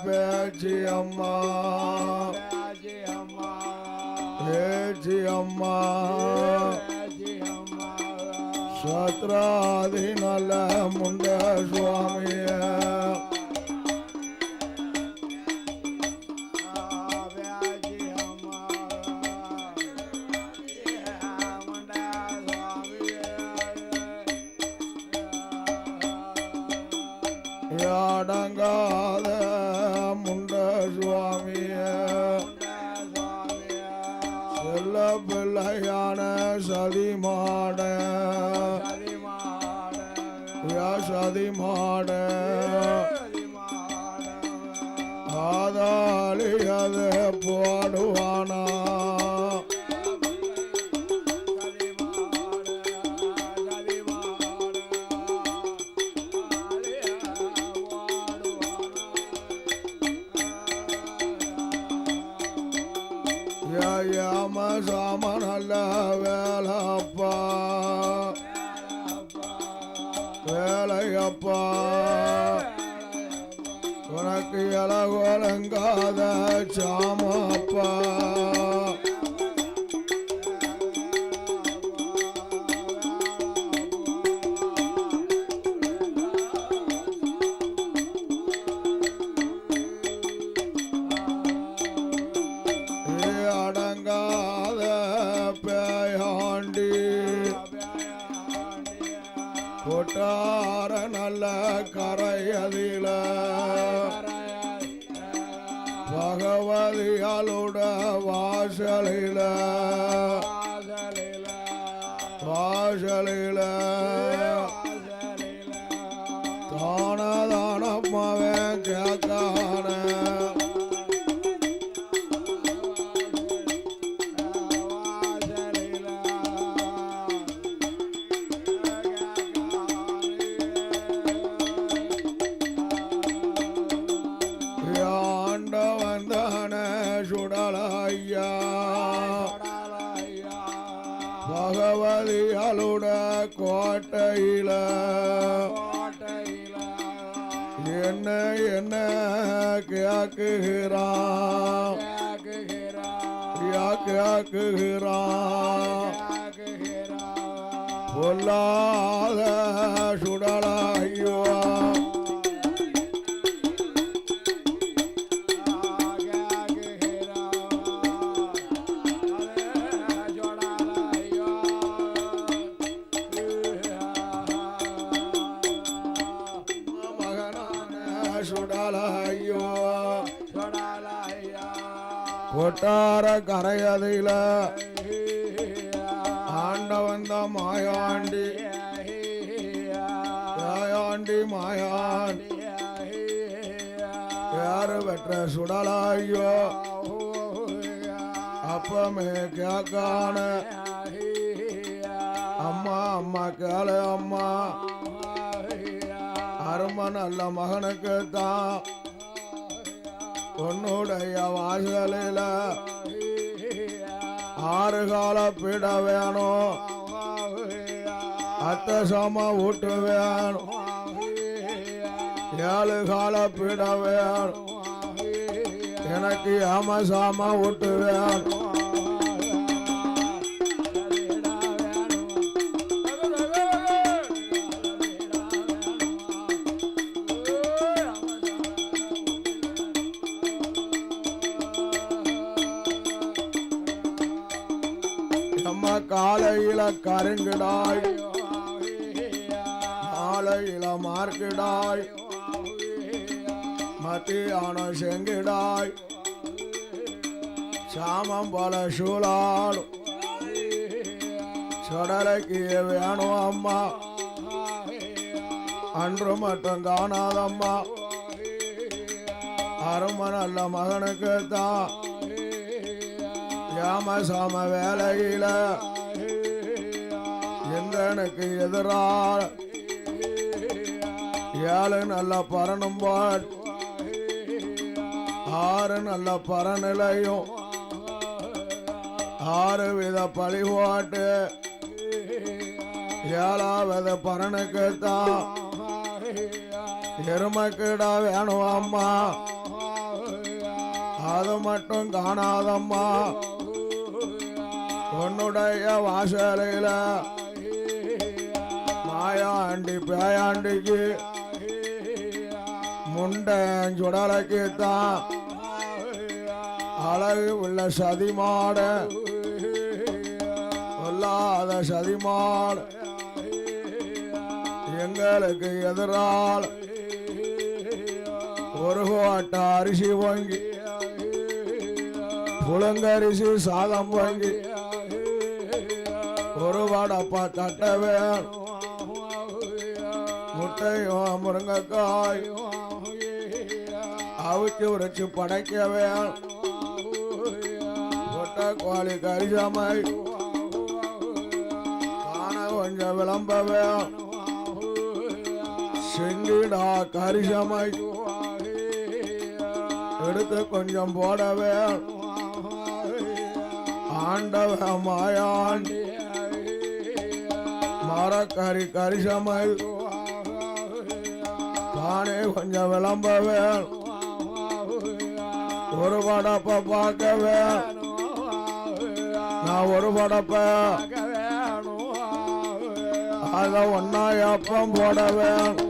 பேச்சி அம்மா பேச்சி அம்மா சத்ராதி நல்ல முண்ட சுவாமிய அடங்காத முண்ட சுவாமிய செல்ல பிள்ளையான சதிமாட சதிமாட ஆதாளி அதை போடுவானா சாமனல்ல வேலப்பா வேலையப்பா உனக்கு இலகோலங்காத சாமப்பா அடங்காத பேயாண்டி கொட்டார நல்ல கரையதில பகவதியாளுட வாசலில வாசலில தானதானம்மாவன் கேட்கான சுடலையா பகவதியாளுட கோட்டையில என்ன என்ன கேக்குகிறான் கேக்குகிறான் பொல்லாத சுடலையா கொட்டார கரையதில ஆண்டவந்த மாயாண்டி மாயாண்டி மாயாண்டி யாரு பெற்ற சுடலாயோ அப்பமே கேக்கான அம்மா அம்மா கேளு அம்மா அரும நல்ல மகனுக்கு தான் உன்னுடைய வாசலில 6 கால பீட வேணும் அத்தை சாம வீட்டு வேணும் 7 கால பீட வேணும் எனக்கு ஆம சாம வீட்டு வேணும் காலையில கருங்கிடாய் மாலையில மார்க்கிடாய் மத்தியான செங்கிடாய் சாமம் போல சூழாடும் சுடலைக்கு வேணும் அம்மா அன்று மட்டும் காணாதம்மா அரும நல்ல மகனுக்கு தான் யாம சாம வேலையில எந்தனுக்கு எதிராக 7 நல்ல பரணும் பாட் 6 நல்ல பரநிலையும் 6 வித பழிபாட்டு 7வது பரனுக்கு தான் எருமக்கிடா வேணும் அம்மா அது மட்டும் காணாதம்மா உன்னுடைய வாசலையில மாயாண்டி பேயாண்டிக்கு முண்டன் சுடலைக்கு தான் அழகு உள்ள சதிமாட சொல்லாத சதிமாட எங்களுக்கு எதிரால் ஒரு கோட்டை அரிசி வாங்கி புழுங்கரிசி சாதம் வாங்கி ஒரு வடப்பா தட்ட வேணும் முட்டையும் முருங்கைக்காய் அவிச்சு உரைச்சு படைக்க வேணும் முட்டை கோழி கரிசமை காண கொஞ்சம் விளம்ப வேணும் செங்கிடா கரிசமை எடுத்து கொஞ்சம் போட வேணும் ஆண்டவ மாயாண்டி மரக்கறி கரிசமை தானே கொஞ்சம் விளம்ப வேணும் ஒரு படப்ப பார்க்க வேணும் நான் ஒரு படப்ப அத ஒன்னா அப்பம் போட வேணும்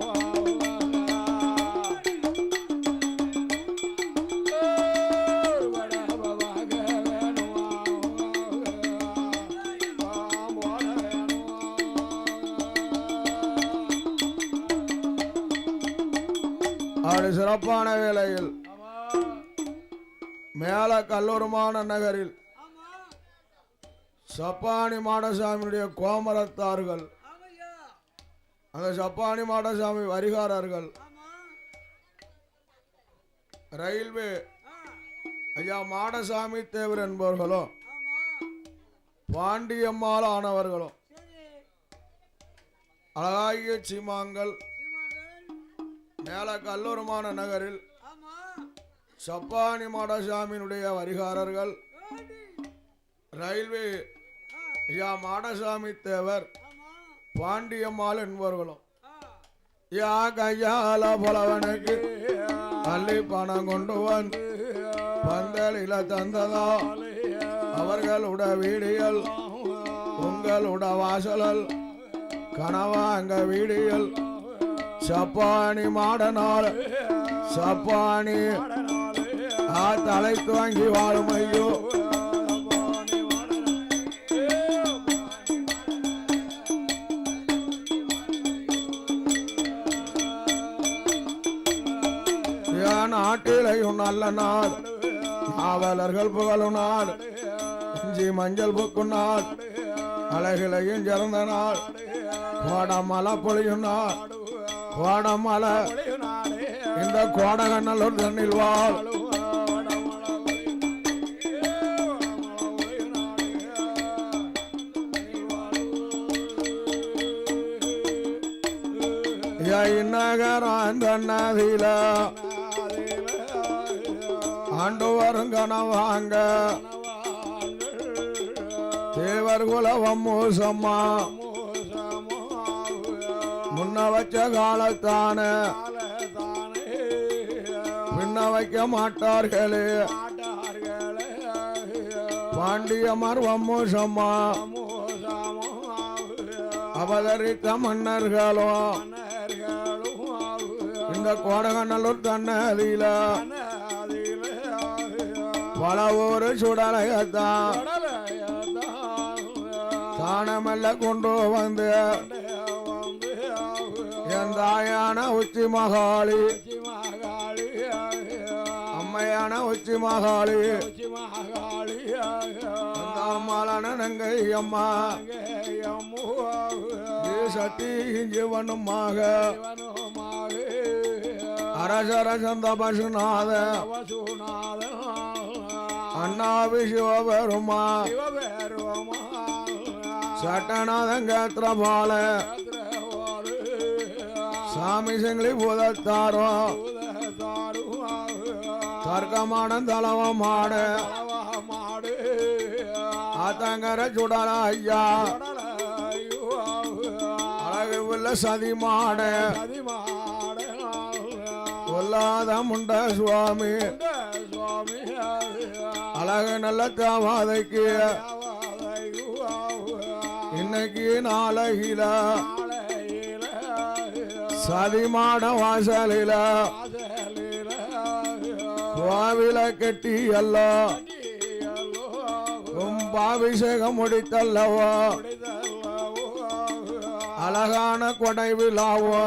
அப்படி சிறப்பான வேளையில் மேல கல்லூருமான நகரில் சப்பானி மாடசாமியுடைய கோமரத்தார்கள் அந்த சப்பானி மாடசாமி வரிகாரர்கள் ரயில்வே ஐயா மாடசாமி தேவர் என்பவர்களும் பாண்டியம்மாள் ஆனவர்களும் அழகாகிய சீமாங்கள் மேல கல்லூருமான நகரில் சப்பானி மாடசாமியினுடைய வரிகாரர்கள் ரயில்வே ஐயா மாடசாமி தேவர் பாண்டியம்மாள் என்பவர்களும் யா கையால புலவனுக்கு அள்ளி பணம் கொண்டு வந்து பந்தலில தந்ததா அவர்களுட வீடியல் உங்களுட வாசலல் கனவாங்க வீடியல் சப்பானி மாடனால் சப்பானி தலை துவங்கி வாழும் ஐயோ நாட்டிலையும் நல்ல நாள் நாவலர்கள் புகழும் நாள் இஞ்சி மஞ்சள் புக்கும் நாள் அழகிலையும் சிறந்த நாள் கோடமலை பொழியும் நாள் கோடமலை இந்த கோடகண்ணலூர் தண்ணில் வாழ் நகரம் தன்னதில ஆண்டு வரும் கனவாங்க தேவர் குலவம் மோசம்மா முன்ன வச்ச காலத்தான பின்ன வைக்க மாட்டார்களே பாண்டியமர் வம்மோசம்மா அவதரித்த மன்னர்களும் இந்த கோடகநல்லூர் தன்னதில பல ஊரு சுடலையத்தான் தானமெல்ல கொண்டு வந்து என் தாயான உச்சி மகாளி அம்மையான உச்சி மகாளி அம்மாளான நங்கை அம்மா சட்டி ஜீவனுமாக அரசரசந்த பசுநாத அண்ணாவி சிவபெருமா சட்டநாதங்கேத்திரபால சாமி செங்கிலி பூதத்தாரோ தர்க்கமான தலவமாட ஆத்தங்கர சுடல ஐயா அழகு உள்ள சதிமாட பொல்லாத முண்ட சுவாமி அழகு நல்ல தாமாதைக்கு இன்னைக்கு நாளையில சதிமான வாசலில கோவில கட்டி அல்லோ கும்பாபிஷேகம் முடித்தல்லவோ அழகான கொடை விழாவோ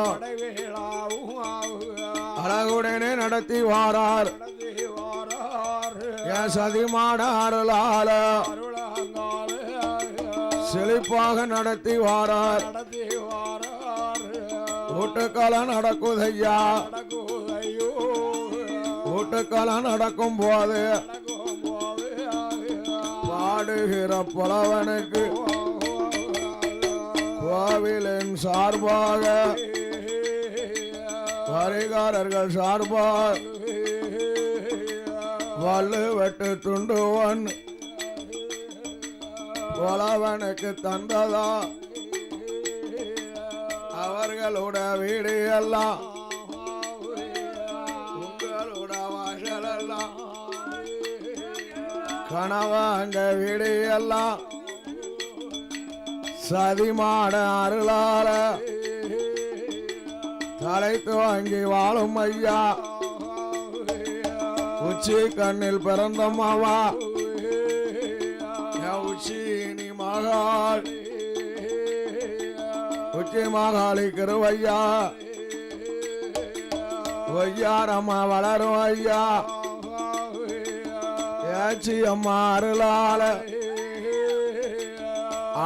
அழகுடனே நடத்தி வாரார் என் சதிமான அருளால செழிப்பாக நடத்தி வாரார் ஊட்டுக்காலம் நடக்குதையா ஊட்டுக்காலம் நடக்கும் போது பாடுகிற புலவனுக்கு கோவிலின் சார்பாக பரிகாரர்கள் சார்பாக வல்லு வெட்டு துண்டுவன் புலவனுக்கு தந்ததா அவர்களோட வீடு எல்லாம் உங்களோட வாசல் எல்லாம் கணவங்க வீடு எல்லாம் சதிமாட அருளால தலை துவங்கி வாழும் ஐயா உச்சி கண்ணில் பிறந்தம்மாவா உச்சி நீ மகாள் உச்சி மகாளி கருவையா ஒய்யாரம்மா வளரும் ஐயா ஏச்சி அம்மா அருளால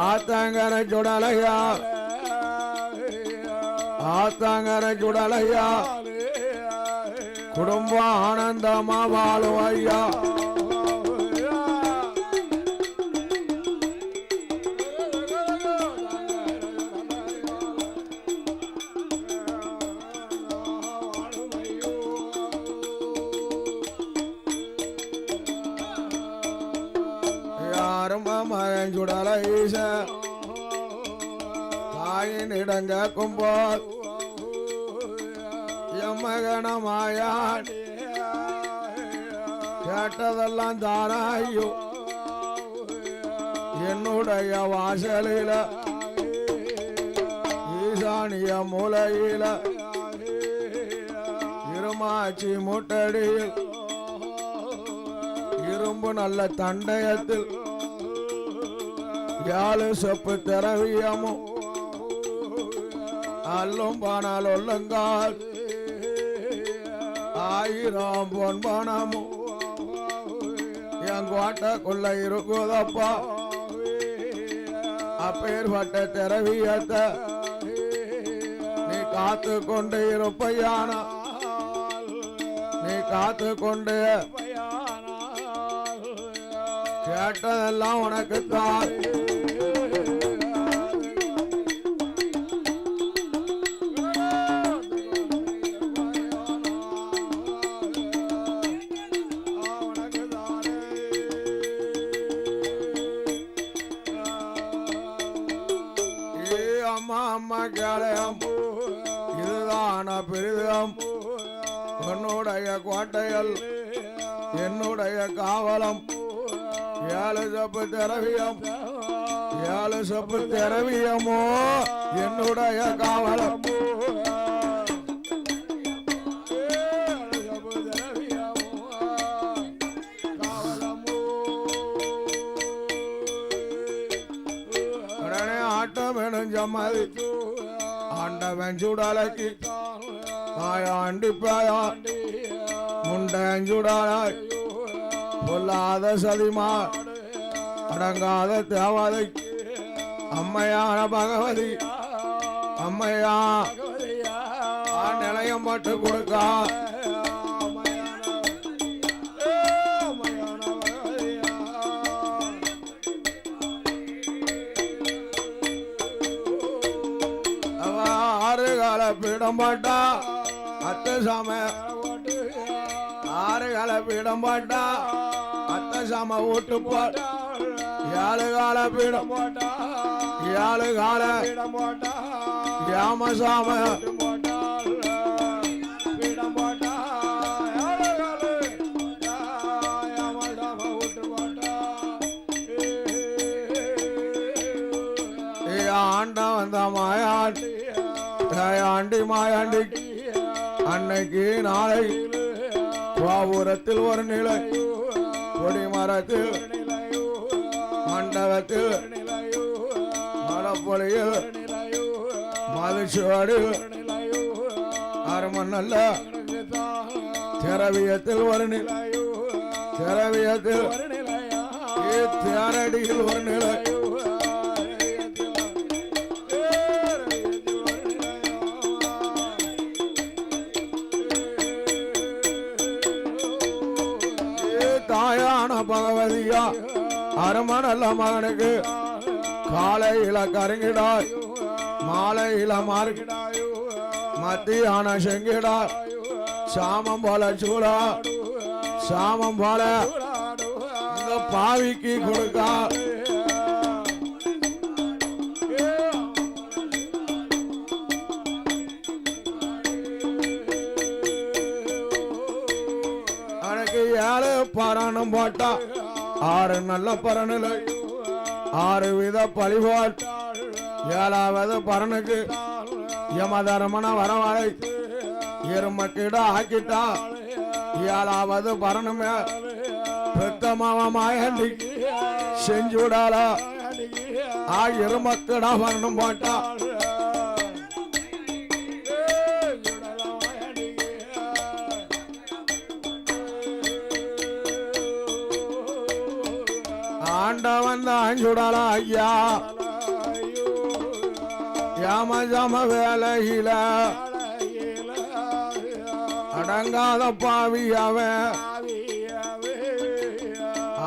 ஆத்தங்கர சுடலையா ஆத்தங்கர சுடலையா குடும்பம் ஆனந்தமா வாழும் ஐயா மகன் சுடல ஈச தாயின் இடங்க கும்போல் எம்மகனமாயான் கேட்டதெல்லாம் தானாயோ என்னுடைய வாசலில ஈசானிய மூலையில இருமாச்சி முட்டடியில் இரும்பு நல்ல தண்டயத்தில் யாழு சொப்பு திரவியமும் அல்லும் பானால் ஒல்லுங்கால் ஆயிரம் பொன்பணமும் என் கோட்டைக்குள்ள இருக்குதப்பா அப்பேற்பட்ட திரவியத்தை நீ காத்து கொண்டு இருப்பையான நீ காத்து கொண்டு கேட்டதெல்லாம் உனக்குத்தான் அம்மா அம்மா கேளையம் இதுதான பெரிதம் என்னுடைய கோட்டைகள் என்னுடைய காவலம் ஏழு சப்பு திரவியம் ஏழு சப்பு திரவியமோ என்னுடைய காவலம் உடனே ஆட்டம் எனுஞ்சமதி ஆண்டவன் சுடலைக்கு ஆண்டிப்பாயா முண்டன் சுடாய் பொல்லாத சதிமா அடங்காத தேவதை அம்மையான பகவதி அம்மையா நிலையம் பட்டு கொடுக்கா ஆறு கால பீடம் பாட்டா அத்த சாம ஆறு கால பீடம் பாட்டா அத்த சாம ஓட்டு போட்டா ஏழு கால பீடம் போட்டா ஏழு கால பீடம் போட்டா யாம சாம பீடம் போட்டா வந்த மாயாண்டி மாயாண்டி மாயாண்டி அன்னைக்கு நாளை கோபுரத்தில் ஒரு நிலை கொடிமரத்தில் மண்டபத்தில் மலப்பொழியில் மதுச்சுவடு அரமநல்ல திரவியத்தில் ஒரு நிலை திரவியத்தில் தேரடியில் ஒரு நிலை தாயான பகவதியா அரமநல்ல மகனுக்கு காலையில கருங்கிடாய் மாலையில மாறுகிடாய் மத்தியான செங்கிடா சாமம் போல சூடா சாமம் போல இந்த பாவிக்கு கொடுக்கா எனக்கு 7 பரணம் போட்டா 6 நல்ல பரணில் 6 வித பழிபாட் 7வது பரனுக்கு யமதர்மன வரவழை எருமக்கிட ஆக்கிட்டா 7வது பரணுமே பெத்தமாயண்டி செஞ்சு விடாளா எருமக்கிட வரணும் போட்டா ஆண்டவன் தான் சுடலா ஐயா யாம ஜம வேலையில அடங்காத பாவி அவன்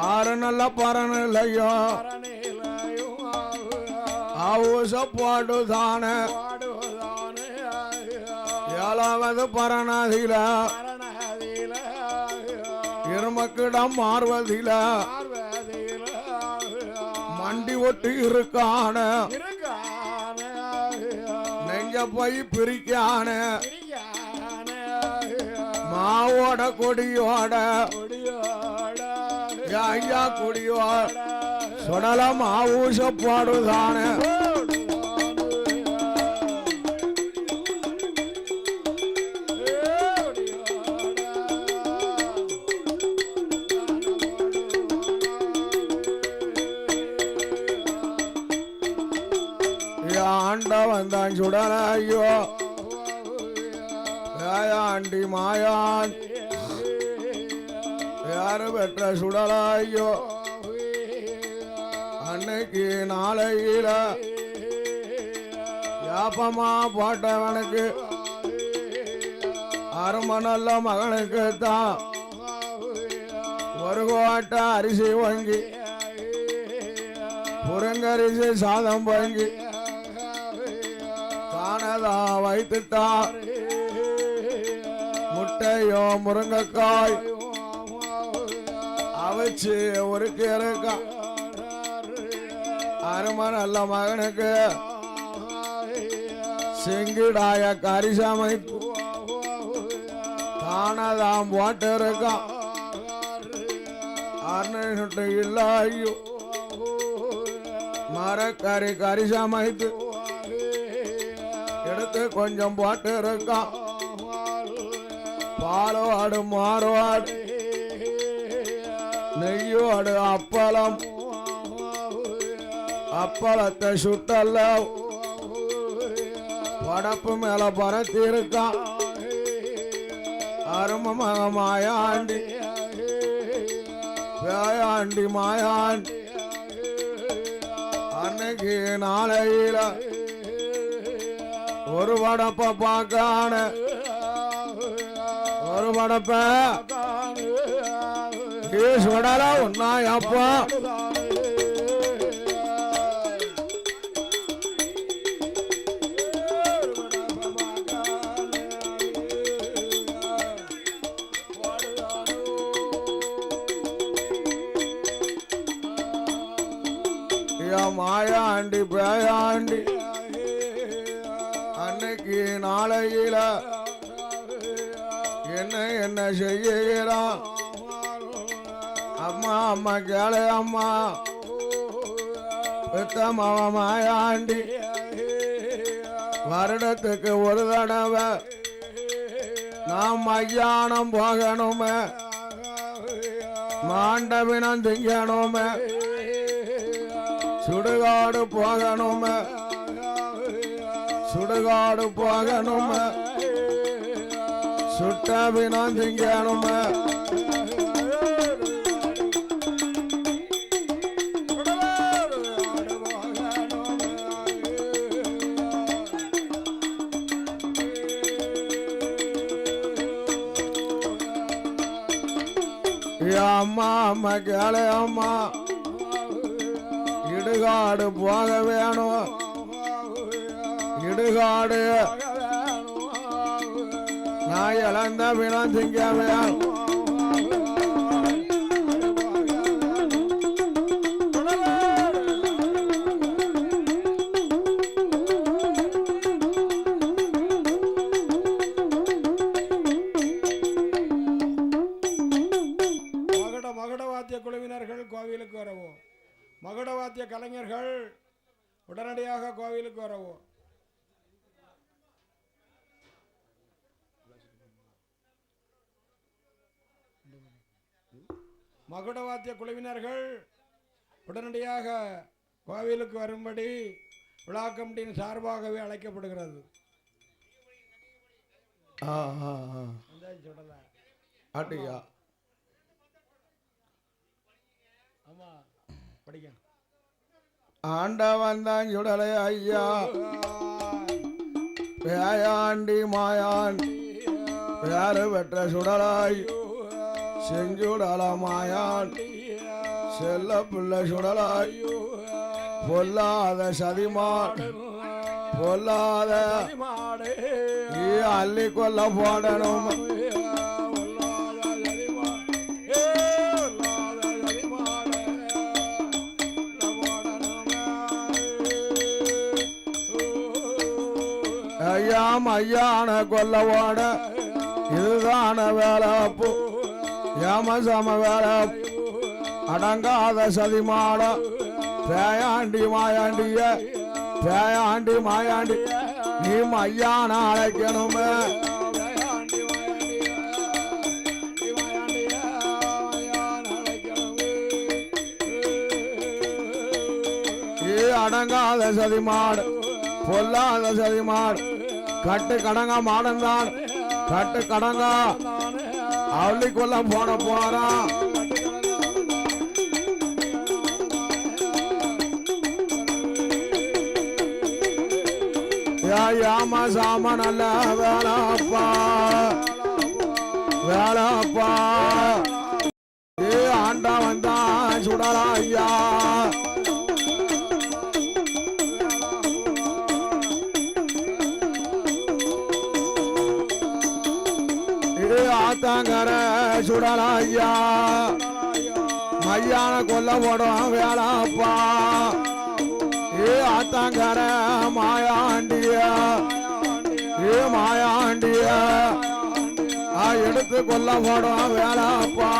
6 நல்ல பரனிலையோ ஆவுச பாடுதான 7வது பரணதில இருமக்கிடம் மாறுவதில மண்டி ஒட்டி இருக்கான நெஞ்ச போய் பிரிக்கான மாவோட கொடியோட ஐயா கொடியோட சுடல மாவூச பாடுதான ஆண்டவன் தான் சுடல ஐயோ மாயாண்டி மாயான் யாரு பெற்ற சுடல ஐயோ அன்னைக்கு நாளையில யாப்பமா போட்டவனுக்கு அரமநல்ல மகனுக்கு தான் ஒரு கோட்டை அரிசி வாங்கி புறங்கரிசி சாதம் வாங்கி தானதா வைத்துட்டா முட்டையோ முருங்கைக்காய் அவிச்சு ஒரு கேருக்கா அரமநல்ல மகனுக்கு செங்கிடாய கறி சமைத்து தானதாம் போட்டு இருக்கா அன்னை இல்ல ஐயோ மரக்கறி கறி சமைத்து எடுத்து கொஞ்சம் போட்டு இருக்கா பாலோடு மாறுவாடு நெய்யோடு அப்பளம் அப்பளத்தை சுட்டல்ல படப்பு மேல பரத்தி இருக்கான் அருமமாக மாயாண்டி பேயாண்டி மாயாண்டி அன்னைக்கு நாளையில ஒரு படப்ப பார்க்கான ஒரு படப்ப சுடல உன்னாயப்பா மாயாண்டி பேயாண்டி அன்னைக்கு நாளையில என்ன செய்கிறான் அம்மா அம்மா கேளு அம்மா பெத்தமாவ மாயாண்டி வருடத்துக்கு ஒரு தடவை நாம் மையானம் போகணுமே, மாண்டவினம் திங்கணுமே, சுடுகாடு போகணுமே, சுடுகாடு போகணுமே, சுட்டவினம் திங்கணுமே. அம்மா அம்மா கேளு அம்மா, இடுகாடு போக வேணும், இடுகாடு நான் இழந்த வினம் திங்க வேணும். குழுவினர்கள் கோவிலுக்கு வரவும், மகுடவாத்திய கலைஞர்கள் உடனடியாக கோவிலுக்கு வரவும். மகுடவாத்திய குழுவினர்கள் உடனடியாக கோவிலுக்கு வரும்படி விழா கமிட்டியின் சார்பாகவே அழைக்கப்படுகிறது. ஆண்டவன் தான் சுடலை ஐயா, பேயாண்டி மாயான் பேரு பெற்ற சுடலாய் செஞ்சுடல மாயான் செல்ல பிள்ளை சுடலாய் பொல்லாத சதிமான் பொல்லாத அள்ளி கொல்ல போடணும். ஐயாம் ஐயான கொல்லவோட இதுதான வேலைப்பு, ஏமசம வேலைப்பு அடங்காத சதிமாட பேயாண்டி மாயாண்டிய பேயாண்டி மாயாண்டி நீ ஐயான அழைக்கணுமே. அடங்காத சதிமாடு பொல்லாத சதிமாடு கட்டு கடங்க மாடந்தான் கட்டு கடங்க அள்ளி கொல்ல போறான். யாம சாம நல்ல வேலைப்பா வேலைப்பா ஆண்டா வந்தான் சுடலா ஐயா. ஆத்தாங்கர சுடலா ஐயா, மையான கொல்ல போடும் வேலைப்பா. ஆத்தாங்கர மாயாண்டிய மாயாண்டிய எடுத்து கொல்ல போடும் வேலைப்பா.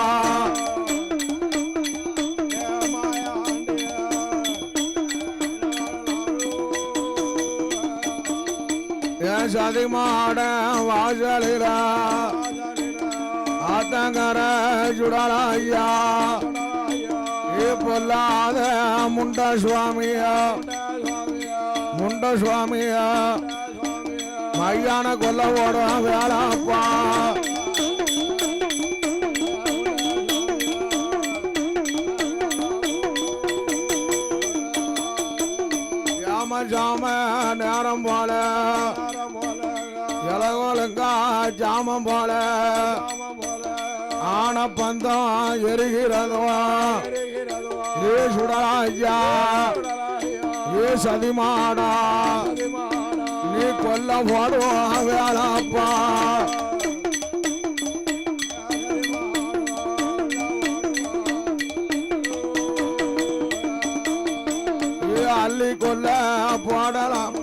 என் சதிமாட வாசலில ஆத்தங்கர சுடலா ஐயா, பொல்லாத முண்ட சுவாமியா முண்ட சுவாமியா மையான கொல்ல ஓடும் வேலைப்பா. யாம ஜாம நேரம் போல இலகோலுங்கா ஜாமம் போல ஆன பந்தம் எரிகிறதோ ஏ சுடலா ஐயா ஏ சதிமாடா நீ கொல்ல போடுவோம் வேலைப்பா. அள்ளி கொல்ல போடலாம்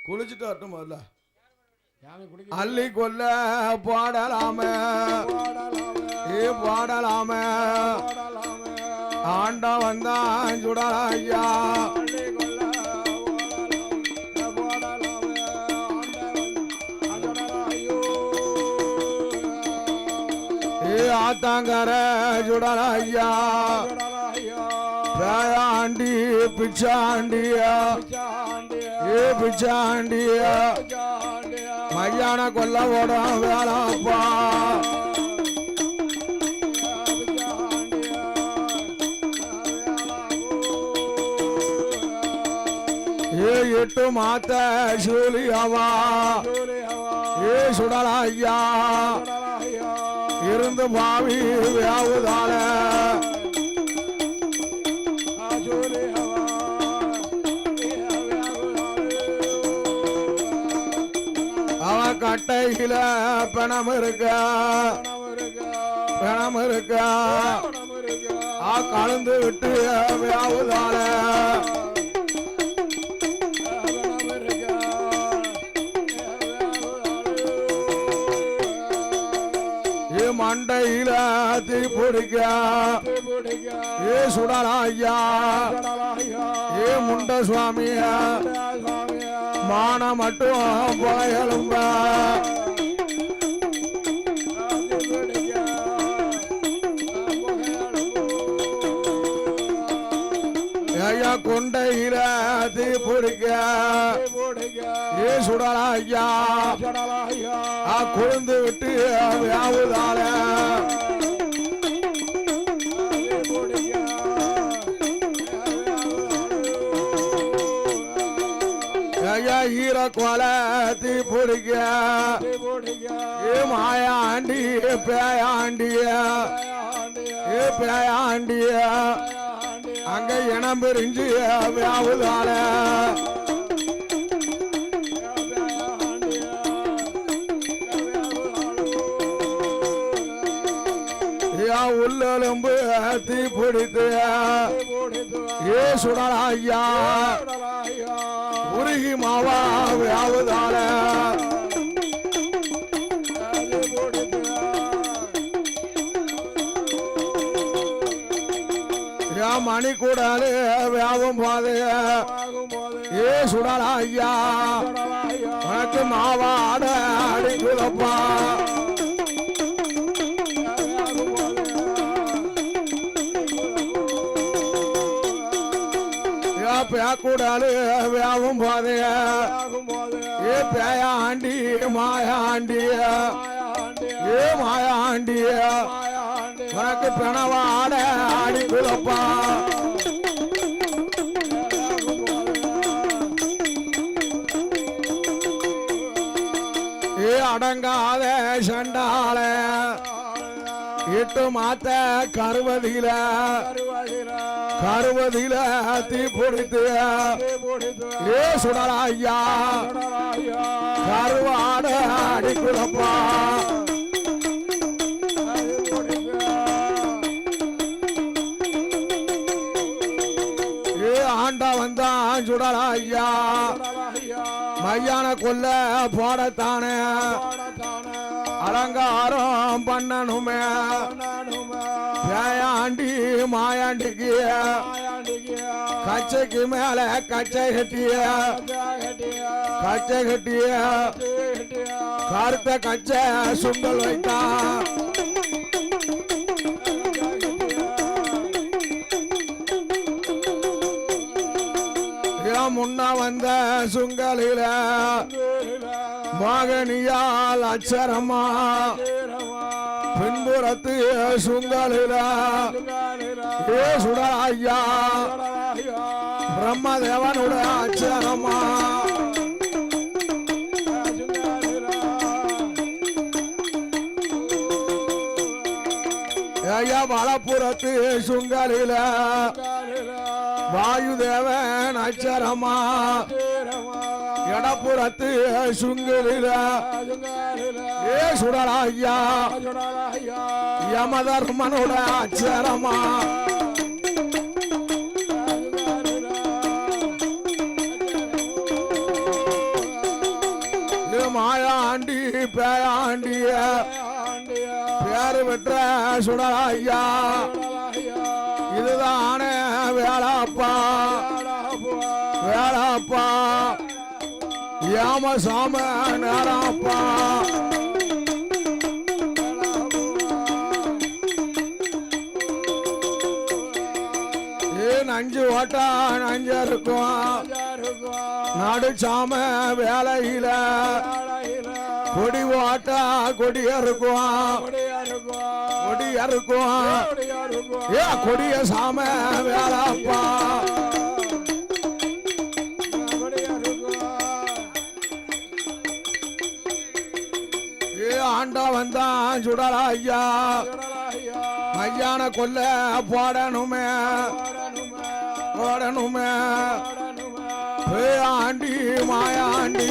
குளிச்சுட்டு வரட்டும் முதல்ல. அள்ளி கொல்ல போடலாமே போடலாமே ஆண்ட வந்தான் சுடலையா ஆத்தாங்கர சுடலையா பேயாண்டி பிச்சாண்டியா பிச்சாண்டியா மையான கொல்ல ஓடும் வேலைப்பா எட்டு மாத்த சூலியவா சுடலையா இருந்து பாவி வியாவுதால அவ கட்டையில பணம் இருக்க பணம் இருக்க கலந்து விட்டு வியாவுதால மண்டையில தீ பிடிக்க சுடலையா முண்ட சுவாமிய மான மட்டும் புகையலும்ப ஐயா கொண்டையில தீ பிடிக்க சுடலையா கொழுந்து விட்டு வியாவுதால ஐயா ஈர கொலை தீ பிடிக்க மாயாண்டி பேயாண்டிய பேயாண்டிய அங்க இனம் பிரிஞ்சு வியாவுதால உள்ளெலும்பு தீ பிடித்து சுடலையா உருகி மாவா வியாவுதால மணி கூடாது வியாபம் போது சுடலையா உனக்கு மாவாட அடிக்குதப்பா பேக்கூடாது வியாபம் போது பேயாண்டி மாயாண்டிய மாயாண்டிய உனக்கு பிணவாட அடிக்குதப்பா அடங்காத சண்டால இட்டு மாத்த கருவதில கருவதில தீ பிடித்து சுடலையா கருவாட அடிக்குதப்பா ஆண்டா வந்தான் சுடலையா மையான கொல்ல போடத்தானே அலங்காரம் பண்ணணுமே பேயாண்டி மாயாண்டிக்கு கச்சைக்கு மேல கச்சை கட்டிய கச்சை கட்டிய கருத்த கச்சை சுண்டல் வைத்தான் முன்ன வந்த சுங்கலில மகனியால் அச்சரமா பின்புறத்து சுங்கலில சுடலையா பிரம்மதேவனுடைய அச்சரமா ஐயா வலப்புறத்து சுங்கலில வாயுதேவன் அச்சரமா இடப்புறத்து சுங்கலில சுடலையா யமதர்மனோட அச்சரமா மாயாண்டி பேயாண்டிய பேரு பெற்ற சுடலையா இதுதானே வேளாப்பா வேளாப்பா யாம சாம நேராப்பா நஞ்சு ஓட்டா நஞ்சு இருக்கும் நாடு சாம வேலையில கொடி ஓட்டா கொடிய இருக்கும் கொடிய இருக்கும் ஏ கொடிய சாம வேலைப்பா ஏ ஆண்டா வந்தான் சுடலா ஐயா ஐயான கொல்ல போடணுமே போடணுமே ஆண்டி மாயாண்டி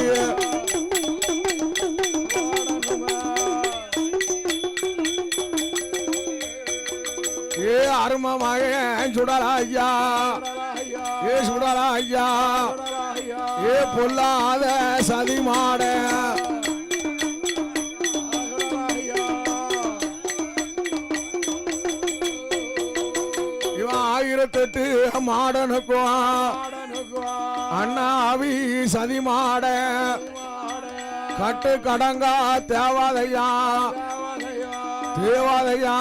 ஏ அருமமாயன் சுடலா ஐயா ஏ சுடலா ஐயா ஏ பொல்லாத சதி மாட ஆயிரத்தெட்டு மாடனுக்கும் அண்ணாவி சதி மாட கட்டு கடங்கா தேவாதையா தேவாதையா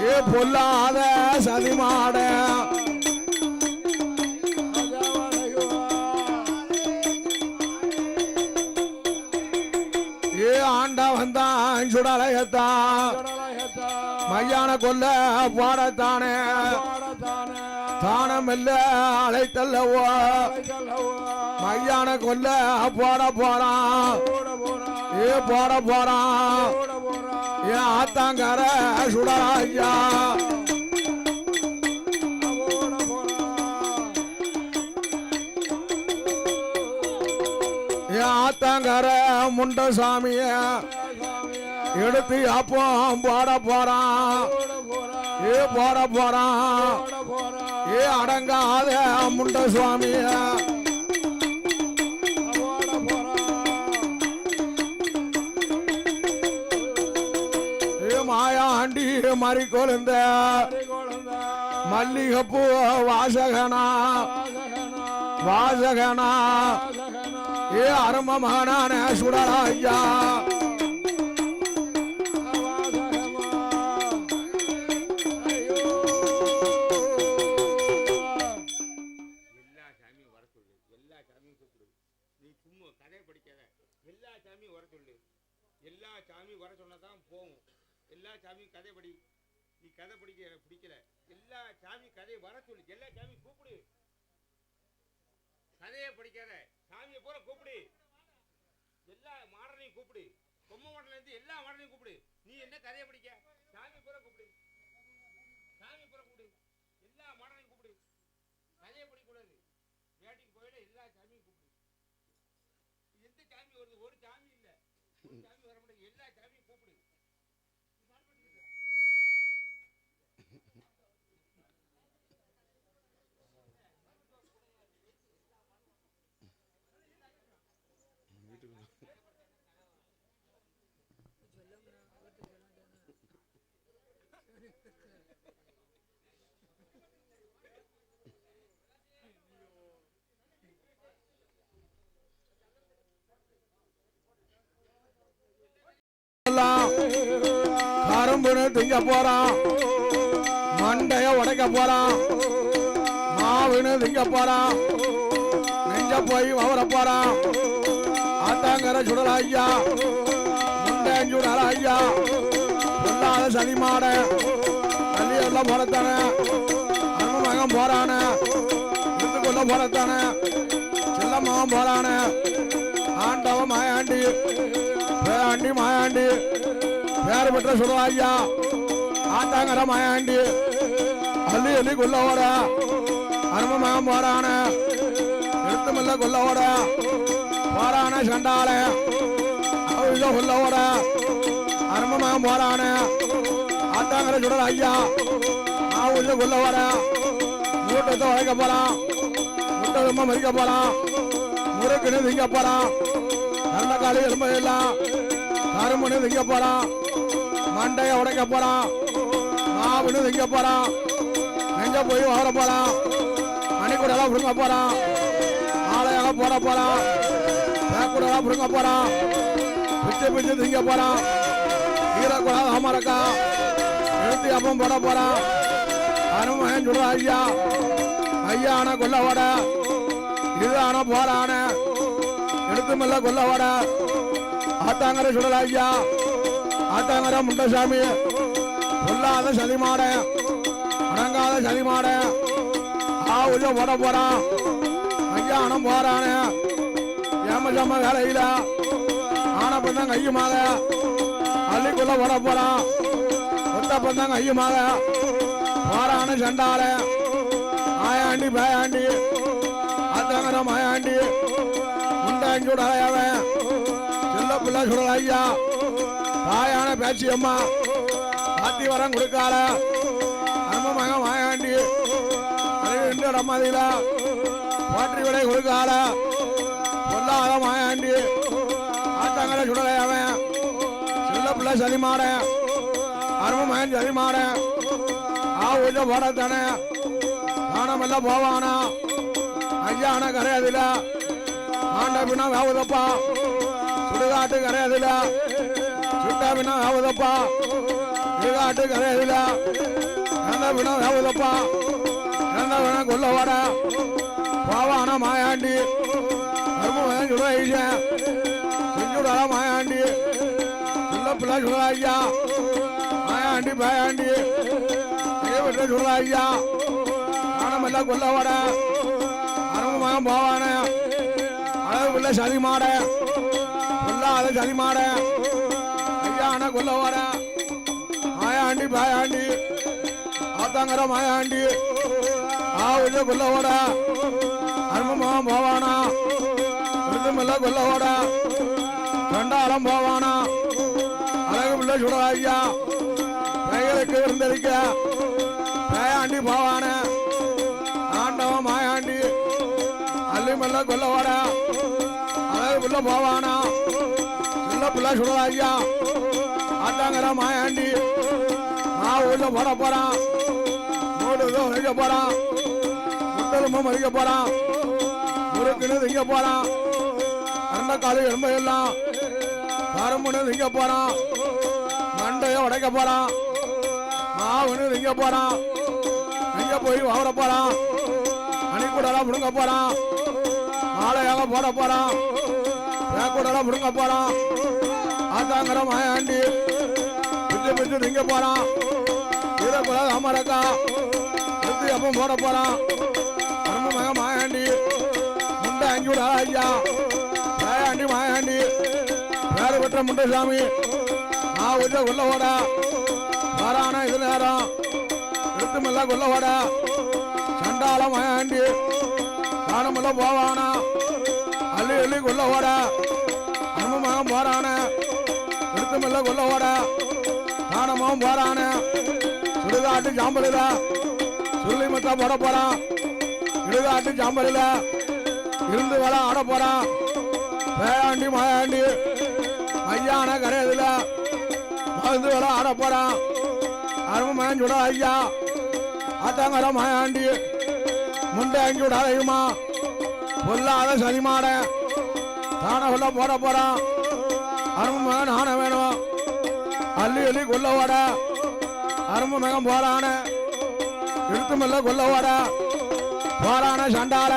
ஏ பொல்லாத சதி மாட ஏ ஆண்டா வந்தான் சுடலையத்தான் மையான கொல்ல போடத்தானே தானம் இல்ல அழைத்தல்லவோ மையான கொல்ல போட போறான் ஏ போட போறான் ஏ ஆத்தாங்கர சுடராய்யா ஏ ஆத்தாங்கர முண்டசாமிய எடுத்து அப்போ போட போறான் ஏ போட போறான் ஏ அடங்காத முண்ட சுவாமிய ஏ மாயாண்டி மறி கொழுந்த மல்லிகைப்பூ வாசகனா வாசகனா ஏ அரும மகனான சுடலா ஐயா எல்லா சாமியும் வர சொன்னதான் போகும். எல்லா சாமியும் கதை படி. நீ கதை படிக்க பிடிக்கல. எல்லா சாமி கதையை வர சொல்லு. எல்லா சாமியும் கூப்பிடு. கதையை படிக்காத, சாமியை பூரா கூப்பிடு. எல்லா மாடனையும் கூப்பிடு. பொம்மை மாடல இருந்து எல்லா மாடனையும் கூப்பிடு. நீ என்ன கதையை படிக்க? சாமி பூரா கூப்பிடு. சாமி பூரா கூப்பிடு. எல்லா மாடனையும் கூப்பிடு. கதையை படிக்கூடாது. வேட்டைக்கு போயிட எல்லா சாமியும் கூப்பிடு. எந்த சாமி வருது? ஒரு சாமி இல்ல. ஒரு சாமி வர மாட்டேங்குது. எல்லா சாமியும் கூப்பிடு. கரும்புன்னு திங்க போறான், மண்டைய உடைக்க போறான், மாவுன்னு திங்க போறான், நெஞ்ச போய் வவர போறான். ஆத்தாங்கர சுடலா ஐயா, முண்டன் சுடலா ஐயா, பொல்லாத சனி மாட அள்ளி எல்லாம் போறத்தானே, அரும மகன் போறானே, இதுக்குள்ள போறத்தானே, செல்ல மகன் போறானே, ஆண்டவ மாயாண்டி பேராண்டி மாயாண்டி பேர் பெற்ற சுடலா ஐயா, ஆத்தாங்கர மாயாண்டி அள்ளி அள்ளி கொல்ல ஓட அரும மகன் போறானே, எழுத்துமில்ல கொல்ல ஓட போறானே சண்டால அவங்க கொல்ல ஓட அரும மகன் போறானே, ஆத்தாங்கர சுடலா ஐயா அவங்க கொல்ல ஓட மூட்டத்தை உடைக்க போறான், முட்டை ரொம்ப மறிக்க போறான், முறுக்குன்னு திங்க போறான், நல்ல காலி எலும்பு எல்லாம் கரும்புன்னு திங்க போறான், மண்டைய உடைக்க போறான், மாவுன்னு திங்க போறான், அங்க போய் வர போறான் மணிக்கூடலாம் புடுங்க போறான் ஆலையாக போட போறான் பேக்கூடலாம் புடுங்க போறான் பிச்சு பிச்சு திங்க போறான் ஈரக்கூடாது அமரக்கா எழுத்தி அப்பம் போட போறான் அனுமன் சொல்ற ஐயா ஐயா ஆன கொல்ல வட இது ஆன போறான எடுத்து மெல்ல கொல்ல வட ஆத்தாங்கர சுடல ஐயா ஆத்தாங்கர முண்டசாமி கொல்லாத சதிமாட அடங்காத சதிமாட உஜ போட போறான் ஐயா ஆனம் போறான ஏமஜாம வேலையில ஆன பந்தாங்க ஐயமாக அள்ளிக்குள்ள போட போறான் ஒத்த பந்தாங்க ஐயமாக போறான சண்டால ஆயாண்டி பேயாண்டி ஆத்தாங்கர மாயாண்டி முண்டாங்கி உடையவன் செல்ல பிள்ளை சுடல ஐயா தாயான பேச்சு அம்மா ஆத்தி வரம் கொடுக்கால அனுமமாக மாயாண்டி அது இடமதியில போற்றி விலை கொடுக்கால பொல்லாத மாயாண்டி ஆத்தாங்கர சுடலையவன் செல்ல பிள்ளை சதிமாட அருமமகன் சதிமாட ஊஜ போடத்தானே காணமல்ல போவானா ஐயான கரையதில ஆண்ட பின்னா வேவுதப்பா சுடுகாட்டு கரையதில சுட்ட பின்னா வேவுதப்பா சுடுகாட்டு கரையதில எந்த பின்னா வேவுதப்பா எந்த பின்னா கொல்ல வட போவானா மாயாண்டி அருமமகன் சுட ஐயன் செஞ்சுடா மாயாண்டி சொல்ல பிள்ளை சுட ஐயா மாயாண்டி பேயாண்டி சொல்ல ஐயா காணமல்ல கொல்ல வட அரமமாக போவான அழகு பிள்ளை சதி மாட கொல்லாத சதி மாட ஐயா ஆன கொல்ல வட மாயாண்டி பேயாண்டி ஆத்தாங்கர மாயாண்டி உஜ கொல்ல வட அரமமாக போவானா விருதுமல்ல கொல்ல வட ரெண்டாலம் போவானா அழகு பிள்ளை சுட ஐயா கைகளுக்கு விருந்தளிக்க பேயாண்டி போவான ஆண்டவன் மாயாண்டி அள்ளிமல்ல கொல்ல வட அழகு பிள்ளை போவானா சில்ல பிள்ளை சுடல ஐயா ஆத்தாங்கர மாயாண்டி ஊர்ல போட போறான் மூடு வைக்க போறான் முட்டலுமும் மறிக்க போறான் முறுக்குன்னு திங்க போறான் அண்ட காலு எலும்பு எல்லாம் கரும்புன்னு திங்க போறான் மண்டைய உடைக்க போறான் மாவுன்னு திங்க போறான் எங்க போய் வாவர போறான் மணிக்கூடலாம் புடுங்க போறான் மாலையாக போட போறான் பேக்கூடலாம் புடுங்க போறான் ஆத்தாங்கர மாயாண்டி பிச்சு பிச்சு திங்க போறான் ஈரக்கூடாது அமரக்கா எடுத்து அப்பம் போட போறான் அருமமக மாயாண்டி முண்டை அங்கி விட ஐயா பேயாண்டி மாயாண்டி வேறு பெற்ற முண்டசாமி உஜ கொல்ல ஓட வாரான இது நேரம் எடுத்துமெல்ல கொல்ல ஓட சண்டால மாயாண்டி காணமல்ல போவானா அள்ளி அள்ளி கொல்ல ஓட அனுமமகம் போறான எடுத்துமெல்ல கொல்ல ஓட காணமும் போறான சுடுகாட்டு சாம்பலில சுருளி மத்தா போட போறான் இடுகாட்டு சாம்பலில இருந்து வேலை ஆட போறான் பேயாண்டி மாயாண்டி ஐயான கரையதில மருந்து வேலை ஆட போறான் அருமமகன் சுட ஐயா ஆத்தாங்கர மாயாண்டி முண்டை அங்கி விடாதையுமா பொல்லாத சதிமாட தான கொல்ல போட போறான் அருமமகன் ஆன வேணும் அள்ளி அள்ளி கொல்ல ஓட அருமமகன் போறான எடுத்துமெல்ல கொல்ல ஓட போறான சண்டால